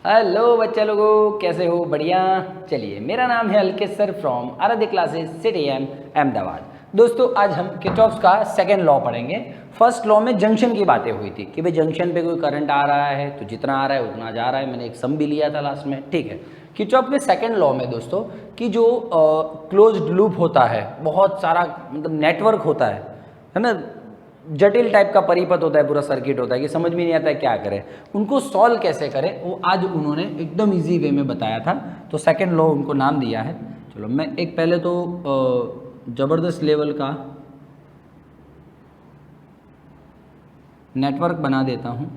Hello बच्चा लोगों, कैसे हो? बढ़िया। चलिए, मेरा नाम है अलकेश सर फ्रॉम आराध्य क्लासेस सिटी एम अहमदाबाद। दोस्तों, आज हम किरचॉफ का सेकंड लॉ पढ़ेंगे। फर्स्ट लॉ में जंक्शन की बातें हुई थी कि भाई जंक्शन पे कोई करंट आ रहा है तो जितना आ रहा है उतना जा रहा है। मैंने एक सम भी लिया था लास्ट में, ठीक है। किरचॉफ के सेकंड लॉ में दोस्तों कि जो क्लोज्ड लूप होता है, बहुत सारा मतलब नेटवर्क होता है ना, जटिल टाइप का परिपथ होता है, पूरा सर्किट होता है कि समझ में नहीं आता है क्या करें, उनको सॉल्व कैसे करें, वो आज उन्होंने एकदम इजी वे में बताया था। तो सेकंड लॉ उनको नाम दिया है। चलो, मैं एक पहले तो ज़बरदस्त लेवल का नेटवर्क बना देता हूँ।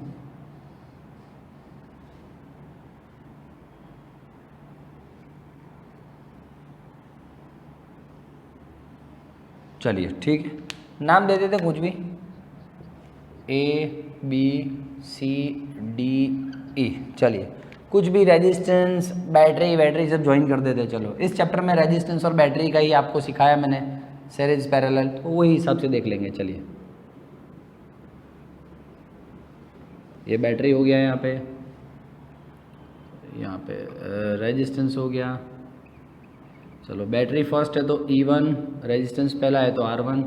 चलिए, ठीक है, नाम दे देते कुछ भी, ABCDE। चलिए, कुछ भी, रेजिस्टेंस, बैटरी सब ज्वाइन कर देते। चलो, इस चैप्टर में रेजिस्टेंस और बैटरी का ही आपको सिखाया मैंने, सीरीज पैरेलल, तो वही हिसाब से देख लेंगे। चलिए, ये बैटरी हो गया, यहाँ पे रेजिस्टेंस हो गया। चलो, बैटरी फर्स्ट है तो E1, रेजिस्टेंस पहला है तो R1।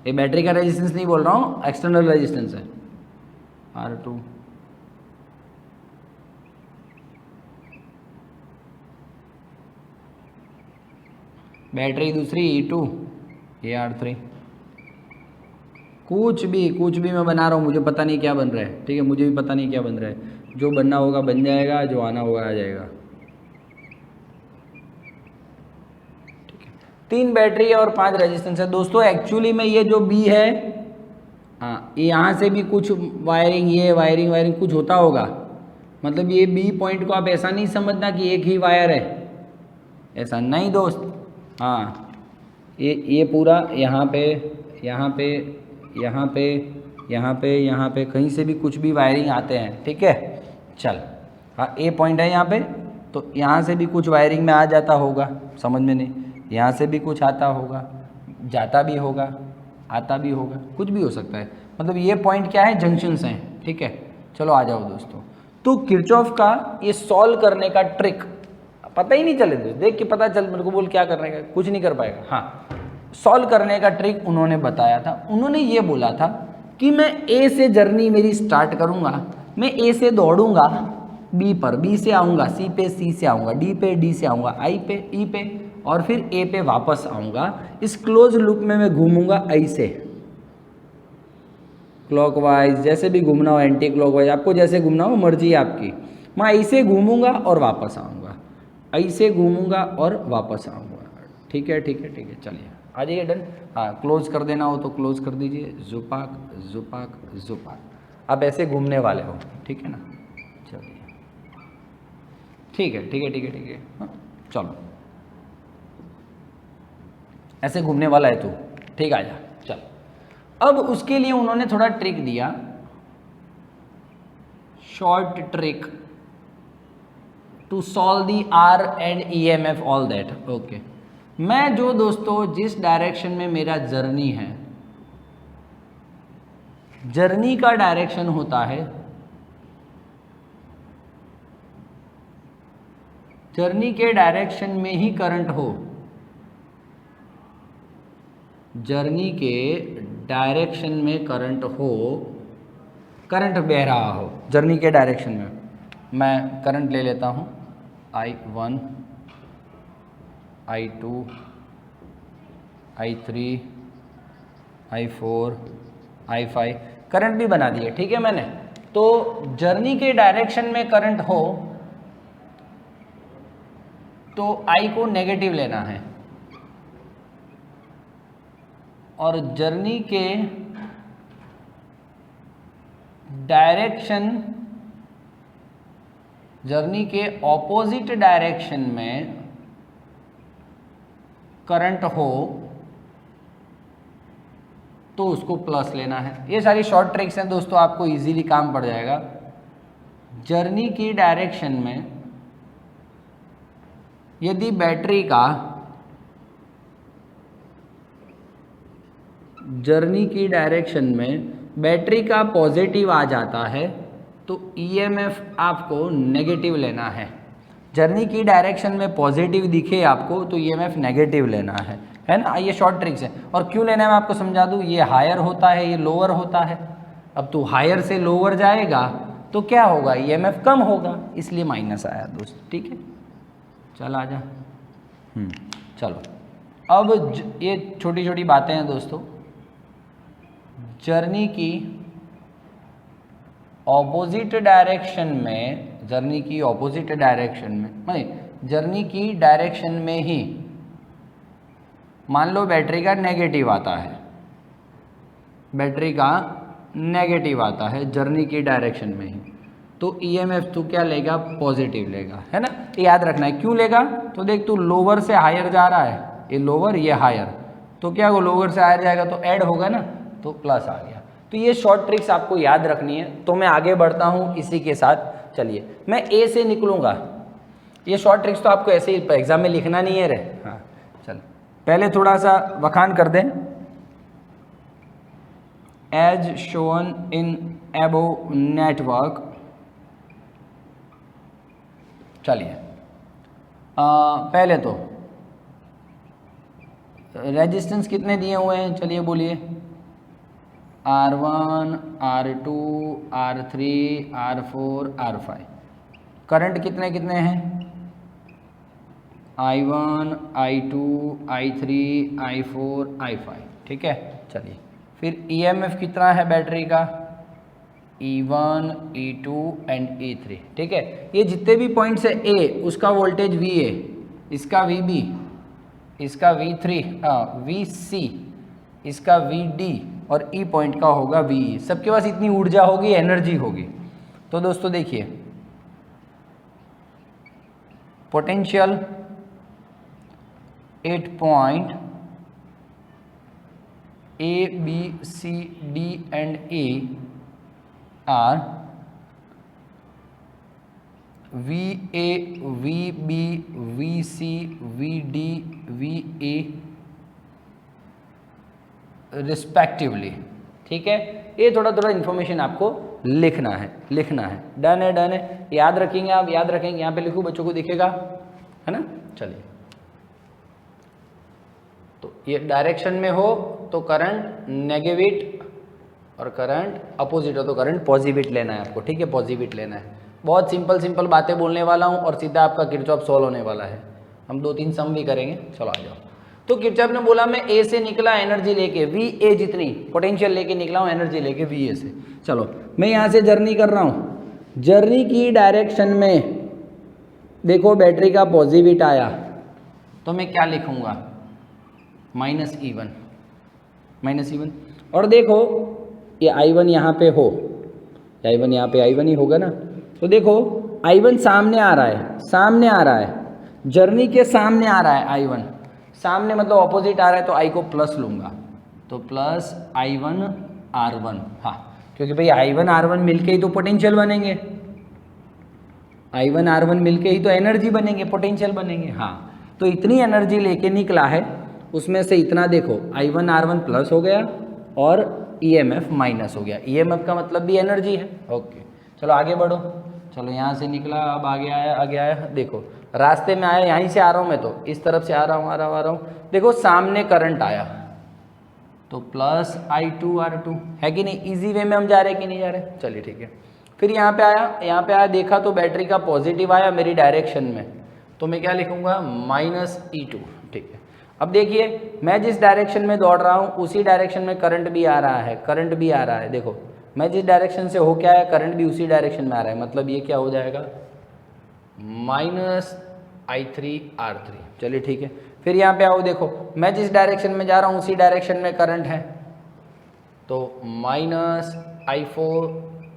ये बैटरी का रेजिस्टेंस नहीं बोल रहा हूँ, एक्सटर्नल रेजिस्टेंस है, R2। बैटरी दूसरी E2, ये R3। कुछ भी मैं बना रहा हूँ, मुझे पता नहीं क्या बन रहा है, ठीक है, मुझे भी पता नहीं क्या बन रहा है। जो बनना होगा बन जाएगा, जो आना होगा आ जाएगा। 3 बैटरी और 5 रेजिस्टेंस है दोस्तों। एक्चुअली में ये जो B है, हाँ, ये यहाँ से भी कुछ वायरिंग, ये वायरिंग कुछ होता होगा। मतलब ये B पॉइंट को आप ऐसा नहीं समझना कि एक ही वायर है, ऐसा नहीं दोस्त। हाँ, ये पूरा यहाँ पे कहीं से भी कुछ भी वायरिंग आते हैं, ठीक है। चल, हाँ, A पॉइंट है यहाँ पे, तो यहाँ से भी कुछ वायरिंग में आ जाता होगा, समझ में नहीं, यहाँ से भी कुछ आता होगा, जाता भी होगा, आता भी होगा, कुछ भी हो सकता है। मतलब ये पॉइंट क्या है, जंक्शंस हैं, ठीक है। चलो, आ जाओ दोस्तों। तो किरचॉफ का ये सॉल्व करने का ट्रिक पता ही नहीं चले, देख के पता चल, मेरे को बोल क्या करने का, कुछ नहीं कर पाएगा। हाँ, सॉल्व करने का ट्रिक उन्होंने बताया था। उन्होंने ये बोला था कि मैं A से जर्नी मेरी स्टार्ट करूँगा, मैं A से दौड़ूंगा B पर, B से आऊँगा C पे, C से आऊँगा D पे, D से आऊँगा I पे, E पे, और फिर A पे वापस आऊँगा। इस क्लोज लूप में मैं घूमूंगा I से, क्लॉकवाइज, जैसे भी घूमना हो, एंटी क्लॉकवाइज, आपको जैसे घूमना हो, मर्जी है आपकी। मैं ऐसे घूमूंगा और वापस आऊँगा, ऐसे घूमूंगा और वापस आऊँगा, ठीक है। चलिए, आ जाइए, डन। हाँ, क्लोज कर देना हो तो क्लोज कर दीजिए, जुपाक। आप ऐसे घूमने वाले हो, ठीक है ना। चलिए, ठीक है। हाँ, चलो, ऐसे घूमने वाला है तू, ठीक, आ जा, चल। अब उसके लिए उन्होंने थोड़ा ट्रिक दिया, short trick to solve the R and EMF all that. Okay, मैं जो दोस्तों जिस डायरेक्शन में मेरा जर्नी है, जर्नी का डायरेक्शन होता है, जर्नी के डायरेक्शन में ही करंट हो, जर्नी के डायरेक्शन में करंट हो, करंट बह रहा हो जर्नी के डायरेक्शन में। मैं करंट ले लेता हूँ, I1, I2, I3, I4, I5, current भी बना दिए, ठीक है मैंने। तो जर्नी के डायरेक्शन में करंट हो तो I को नेगेटिव लेना है, और जर्नी के डायरेक्शन, जर्नी के ऑपोजिट डायरेक्शन में करंट हो तो उसको प्लस लेना है। ये सारी शॉर्ट ट्रिक्स हैं दोस्तों, आपको इजीली काम पड़ जाएगा। जर्नी की डायरेक्शन में यदि बैटरी का, जर्नी की डायरेक्शन में बैटरी का पॉजिटिव आ जाता है तो ईएमएफ आपको नेगेटिव लेना है। जर्नी की डायरेक्शन में पॉजिटिव दिखे आपको तो ईएमएफ नेगेटिव लेना है ना। ये शॉर्ट ट्रिक्स है। और क्यों लेना है मैं आपको समझा दूँ, ये हायर होता है, ये लोअर होता है। अब तो हायर से लोअर जाएगा तो क्या होगा, ईएमएफ कम होगा, इसलिए माइनस आया दोस्त। ठीक है, चल आ जा। चलो अब ये छोटी छोटी बातें हैं दोस्तों। जर्नी की ऑपोजिट डायरेक्शन में, जर्नी की ऑपोजिट डायरेक्शन में माने जर्नी की डायरेक्शन में ही मान लो बैटरी का नेगेटिव आता है, बैटरी का नेगेटिव आता है जर्नी की डायरेक्शन में ही, तो ईएमएफ तू क्या लेगा, पॉजिटिव लेगा, है ना। याद रखना है क्यों लेगा। तो देख तू लोअर से हायर जा रहा है, ये लोअर ये हायर, तो क्या वो लोअर से हायर जाएगा तो ऐड होगा ना, तो प्लस आ गया। तो ये शॉर्ट ट्रिक्स आपको याद रखनी है। तो मैं आगे बढ़ता हूँ इसी के साथ। चलिए मैं ए से निकलूँगा। ये शॉर्ट ट्रिक्स तो आपको ऐसे ही एग्जाम में लिखना नहीं है रे। हाँ चल, पहले थोड़ा सा वखान कर दें। As shown in above network. चलिए पहले तो रेजिस्टेंस कितने दिए हुए हैं, चलिए बोलिए। R1, R2, R3, R4, R5। Current कितने कितने हैं, I1, I2, I3, I4, I5। ठीक है, चलिए फिर EMF कितना है बैटरी का, E1, E2 एंड E3। ठीक है, ये जितने भी पॉइंट्स है A उसका वोल्टेज VA, इसका VB, इसका V3 VC, इसका VD और E पॉइंट का होगा VE। सबके पास इतनी ऊर्जा होगी, एनर्जी होगी। तो दोस्तों देखिए, potential 8 point A, B, C, D and E are VA, VB, VC, VD, VA respectively. ठीक है, ये थोड़ा थोड़ा इन्फॉर्मेशन आपको लिखना है, डन है, डन है। याद रखेंगे आप, याद रखेंगे। यहाँ पे लिखो, बच्चों को दिखेगा, है ना। चलिए, तो ये डायरेक्शन में हो तो करंट नेगेटिव और करंट अपोजिट हो तो करंट पॉजिटिव लेना है आपको। ठीक है, पॉजिटिव लेना है। बहुत सिंपल बातें बोलने वाला हूँ और सीधा आपका किरचॉफ सॉल्व होने वाला है। हम 2-3 सम भी करेंगे। चलो आ जाओ। तो किरचॉफ ने बोला मैं ए से निकला एनर्जी लेके, VA जितनी पोटेंशियल लेके निकला हूँ एनर्जी लेके VA से। चलो मैं यहाँ से जर्नी कर रहा हूँ, जर्नी की डायरेक्शन में देखो बैटरी का पॉजिटिव आया तो मैं क्या लिखूँगा, -E1, -E1। और देखो ये I1 यहाँ पे हो, I1 यहाँ पे I1 ही होगा ना। तो देखो I1 सामने आ रहा है, जर्नी के सामने आ रहा है I1, सामने मतलब ऑपोजिट आ रहा है तो I को प्लस लूँगा, तो प्लस I1 R1। हाँ, क्योंकि भाई I1 R1 मिलके ही तो पोटेंशियल बनेंगे, I1 R1 मिलके ही तो एनर्जी बनेंगे, पोटेंशियल बनेंगे। हाँ, तो इतनी एनर्जी लेके निकला है, उसमें से इतना देखो I1 R1 प्लस हो गया और EMF माइनस हो गया। EMF का मतलब भी एनर्जी है। ओके, चलो आगे बढ़ो। चलो यहाँ से निकला, अब आगे आया। देखो रास्ते में आया, यहीं से आ रहा हूँ मैं, तो इस तरफ से आ रहा हूँ। देखो सामने करंट आया तो प्लस I2 R2, है कि नहीं। इजी वे में हम जा रहे कि नहीं जा रहे, चलिए ठीक है। फिर यहाँ पे आया, देखा तो बैटरी का पॉजिटिव आया मेरी डायरेक्शन में, तो मैं क्या लिखूँगा, -E2। ठीक है, अब देखिए मैं जिस डायरेक्शन में दौड़ रहा हूँ उसी डायरेक्शन में करंट भी आ रहा है, देखो मैं जिस डायरेक्शन से हो क्या है, करंट भी उसी डायरेक्शन में आ रहा है, मतलब ये क्या हो जाएगा, -I3 R3। चलिए ठीक है, फिर यहाँ पे आओ, देखो मैं जिस डायरेक्शन में जा रहा हूँ उसी डायरेक्शन में करंट है, तो -I4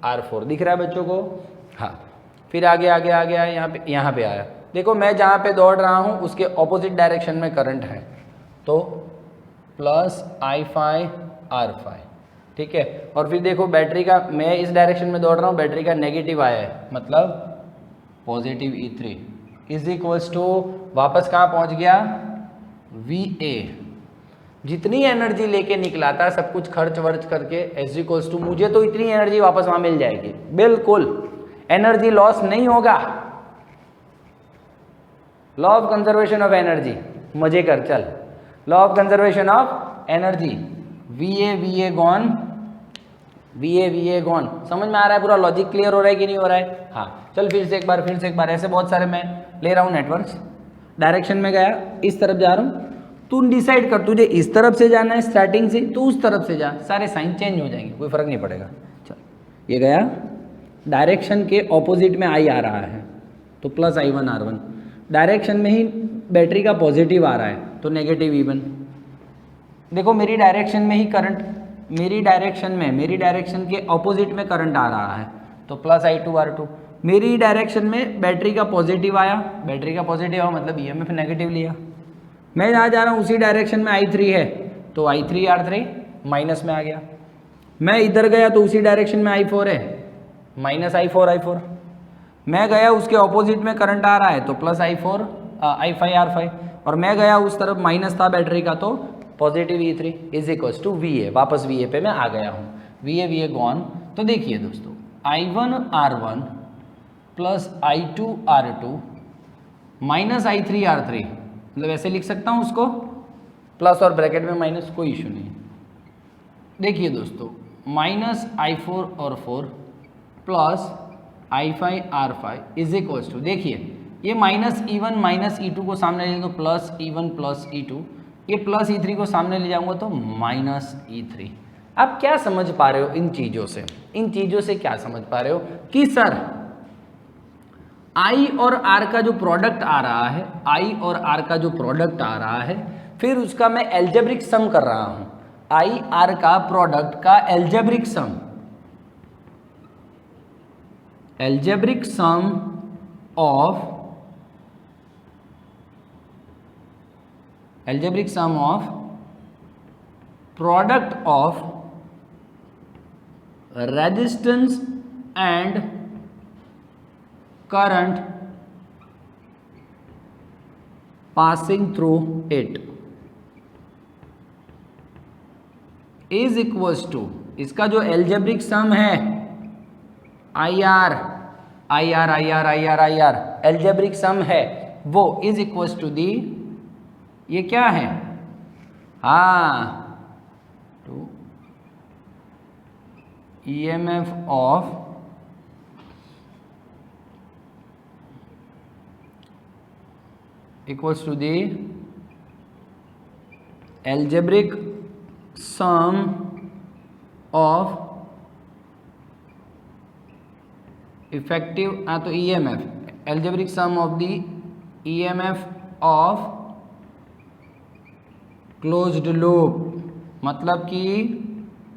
R4 दिख रहा है बच्चों को। हाँ, फिर आगे यहाँ पे आया, देखो मैं जहाँ पे दौड़ रहा हूँ उसके ऑपोजिट डायरेक्शन में करंट है, तो +I5 R5। ठीक है, और फिर देखो बैटरी का, मैं इस डायरेक्शन में दौड़ रहा हूँ, बैटरी का नेगेटिव आया है, मतलब positive E3 is equals to वापस कहाँ पहुँच गया, VA। जितनी एनर्जी लेके निकला था सब कुछ खर्च वर्च करके एस इक्वल्स टू मुझे तो इतनी एनर्जी वापस वहां मिल जाएगी, बिल्कुल एनर्जी लॉस नहीं होगा। Law of conservation of energy, मजे कर चल। Law of conservation of energy, V A gone. समझ में आ रहा है? पूरा लॉजिक क्लियर हो रहा है कि नहीं हो रहा है? हाँ चल फिर से एक बार ऐसे बहुत सारे मैं ले रहा हूँ नेटवर्क्स। डायरेक्शन में गया, इस तरफ जा रहा हूँ, तू डिसाइड कर तुझे इस तरफ से जाना है स्टार्टिंग से तो उस तरफ से जा, सारे साइन चेंज हो जाएंगे, कोई फर्क नहीं पड़ेगा। चल ये गया, डायरेक्शन के ऑपोजिट में आई आ रहा है तो प्लस I1 R1, डायरेक्शन में ही बैटरी का पॉजिटिव आ रहा है तो नेगेटिव E1। देखो मेरी डायरेक्शन में ही करंट, मेरी डायरेक्शन के ऑपोजिट में करंट आ रहा है तो प्लस I2 R2। मेरी डायरेक्शन में बैटरी का पॉजिटिव आया, मतलब EMF नेगेटिव लिया। मैं जहाँ जा रहा हूँ उसी डायरेक्शन में I3 है तो I3 R3 माइनस में आ गया। मैं इधर गया तो उसी डायरेक्शन में I4 है, माइनस I4। मैं गया उसके ऑपोजिट में करंट आ रहा है तो प्लस I5 R5, और मैं गया उस तरफ माइनस था बैटरी का तो positive E3 is equals to VA। वापस VA पे मैं आ गया हूँ, VA गॉन। तो देखिए दोस्तों, I1 R1 plus I2 R2 minus I3 R3, मतलब ऐसे लिख सकता हूँ उसको, प्लस और ब्रैकेट में माइनस, कोई इशू नहीं। देखिए दोस्तों, माइनस I4 और 4 plus I5 R5 is equals to, देखिए ये माइनस E1 माइनस E2 को सामने ले तो प्लस E1 प्लस E2, ये प्लस E3 को सामने ले जाऊंगा तो माइनस E3। आप क्या समझ पा रहे हो इन चीज़ों से क्या समझ पा रहे हो कि सर I और R का जो प्रोडक्ट आ रहा है, फिर उसका मैं एल्जेब्रिक सम कर रहा हूं। I R का प्रोडक्ट का algebraic sum of product of resistance and current passing through it is equals to, इसका जो एल्जेब्रिक सम है आई आर एल्जेब्रिक सम है वो इज इक्वल्स टू दी, ये क्या है, to EMF of equals to the algebraic sum of effective तो EMF, algebraic sum of the EMF of closed loop, मतलब कि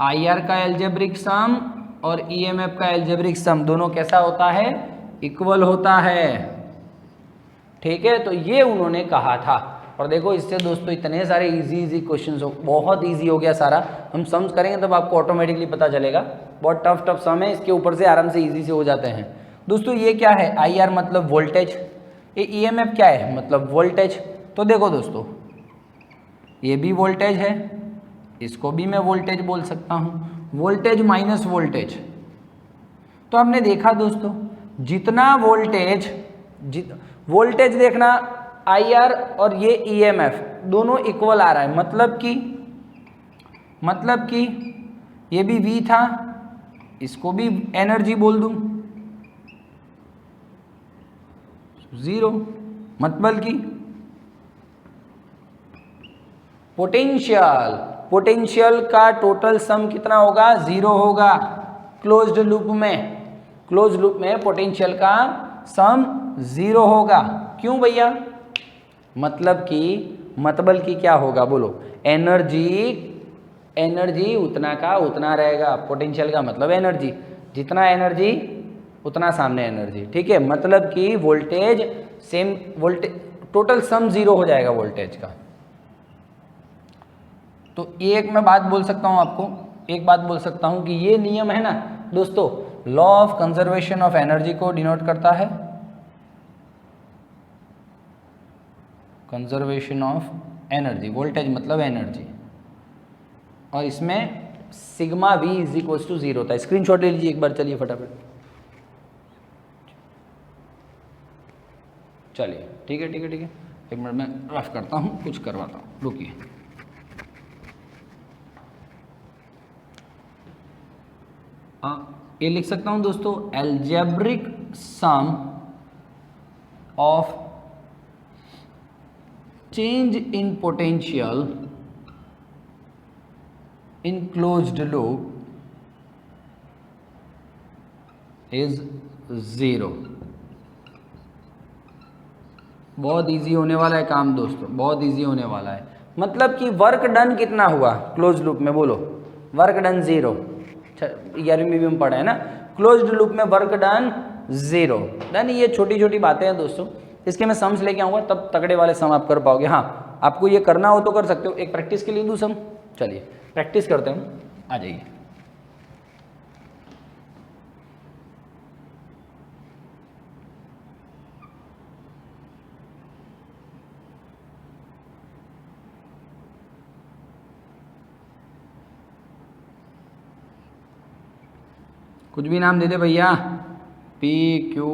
IR का एल्जेब्रिक सम और EMF का एल्जेब्रिक सम दोनों कैसा होता है, इक्वल होता है। ठीक है, तो ये उन्होंने कहा था। और देखो इससे दोस्तों इतने सारे इजी क्वेश्चंस हो, बहुत इजी हो गया सारा। हम सम्स करेंगे तब आपको ऑटोमेटिकली पता चलेगा। बहुत टफ सम है, इसके ऊपर से आराम से इजी से हो जाते हैं। दोस्तों ये क्या है, IR मतलब वोल्टेज, ये EMF क्या है, मतलब वोल्टेज। तो देखो दोस्तों, ये भी वोल्टेज है, इसको भी मैं वोल्टेज बोल सकता हूँ, वोल्टेज माइनस वोल्टेज। तो हमने देखा दोस्तों, जितना वोल्टेज देखना IR और ये EMF दोनों इक्वल आ रहा है, मतलब कि ये भी V था, इसको भी एनर्जी बोल दूं 0, मतलब कि पोटेंशियल का टोटल सम कितना होगा, 0 होगा। क्लोज्ड लूप में पोटेंशियल का सम 0 होगा। क्यों भैया, मतलब कि क्या होगा बोलो, एनर्जी उतना का उतना रहेगा। पोटेंशियल का मतलब एनर्जी, जितना एनर्जी उतना सामने एनर्जी। ठीक है, मतलब कि वोल्टेज टोटल सम 0 हो जाएगा वोल्टेज का। तो एक मैं बात बोल सकता हूं आपको, कि ये नियम है ना दोस्तों, law of conservation of energy को डिनोट करता है। कंजर्वेशन ऑफ एनर्जी, वोल्टेज मतलब एनर्जी, और इसमें sigma v is equal to 0 था। स्क्रीनशॉट ले लीजिए एक बार, चलिए फटाफट। चलिए ठीक है ठीक है ठीक है, एक मिनट मैं रफ करता हूँ, कुछ करवाता हूँ, रुकिए। ये लिख सकता हूँ दोस्तों, algebraic sum of change in potential in closed loop is 0। बहुत इजी होने वाला है काम दोस्तों, बहुत इजी होने वाला है। मतलब कि वर्क डन कितना हुआ क्लोज लूप में, बोलो। वर्क डन 0, 11वीं में पढ़ा है ना, क्लोज्ड लूप में वर्क डन 0 डन। ये छोटी छोटी बातें हैं दोस्तों, इसके मैं सम्स लेके आऊँगा, तब तगड़े वाले सम आप कर पाओगे। हाँ, आपको ये करना हो तो कर सकते हो। एक प्रैक्टिस के लिए दूँ सम, चलिए प्रैक्टिस करते हैं, आ जाइए। कुछ भी नाम दे दे भैया, PQRST।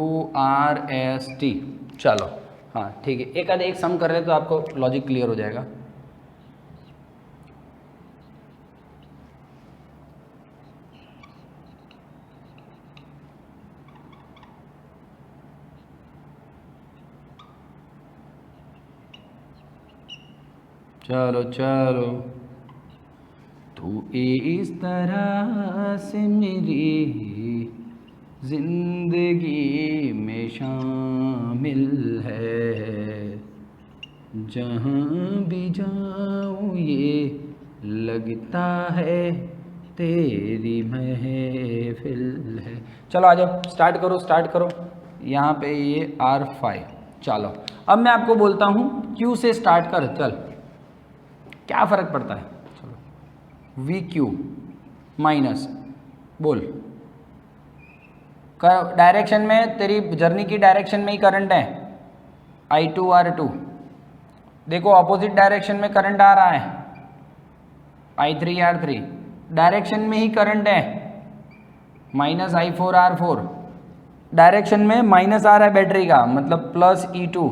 चलो हाँ ठीक है, एक आधे एक सम कर रहे तो आपको लॉजिक क्लियर हो जाएगा। चलो चलो, तू इस तरह से मेरी जिंदगी में शामिल है, जहाँ भी जाऊँ ये लगता है तेरी महफिल है। चलो आ जाओ, स्टार्ट करो स्टार्ट करो। यहाँ पे ये R5। चलो अब मैं आपको बोलता हूँ Q से स्टार्ट कर, चल क्या फ़र्क पड़ता है। चलो VQ माइनस, बोल। डायरेक्शन में, तेरी जर्नी की डायरेक्शन में ही करंट है I2R2। देखो अपोजिट डायरेक्शन में करंट आ रहा है I3R3। डायरेक्शन में ही करंट है माइनस I4R4। डायरेक्शन में माइनस आ रहा है बैटरी का, मतलब प्लस E2।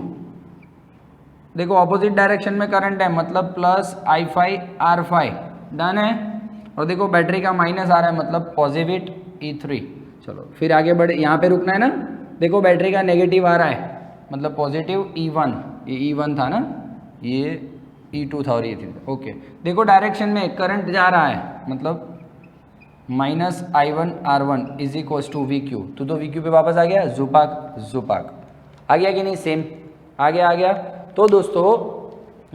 देखो अपोजिट डायरेक्शन में करंट है, मतलब प्लस I5R5। डन है। और देखो बैटरी का माइनस आ रहा है, मतलब पॉजिटिव E3। चलो फिर आगे बढ़े, यहाँ पे रुकना है ना। देखो बैटरी का नेगेटिव आ रहा है, मतलब पॉजिटिव E1। ये E1 था ना, ये E2 था और ये थी। ओके, देखो डायरेक्शन में करंट जा रहा है, मतलब minus I1R1 is equal to VQ। तो VQ पे वापस आ गया, जुपाक जुपाक आ गया कि नहीं, सेम आ गया आ गया। तो दोस्तों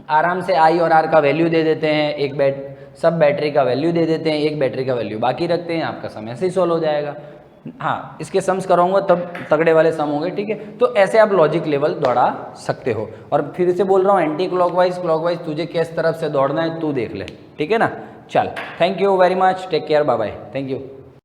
आराम से I और R का वैल्यू दे देते हैं, एक सब बैटरी का वैल्यू दे देते हैं, एक बैटरी का वैल्यू बाकी रखते हैं, आपका सम ऐसे ही सॉल्व हो जाएगा। हाँ, इसके सम्स कराऊंगा तब तगड़े वाले सम होंगे, ठीक है। तो ऐसे आप लॉजिक लेवल दौड़ा सकते हो। और फिर से बोल रहा हूँ, एंटी क्लॉकवाइज क्लॉकवाइज तुझे किस तरफ से दौड़ना है तू देख ले, ठीक है ना। चल, thank you very much, take care, bye bye, thank you.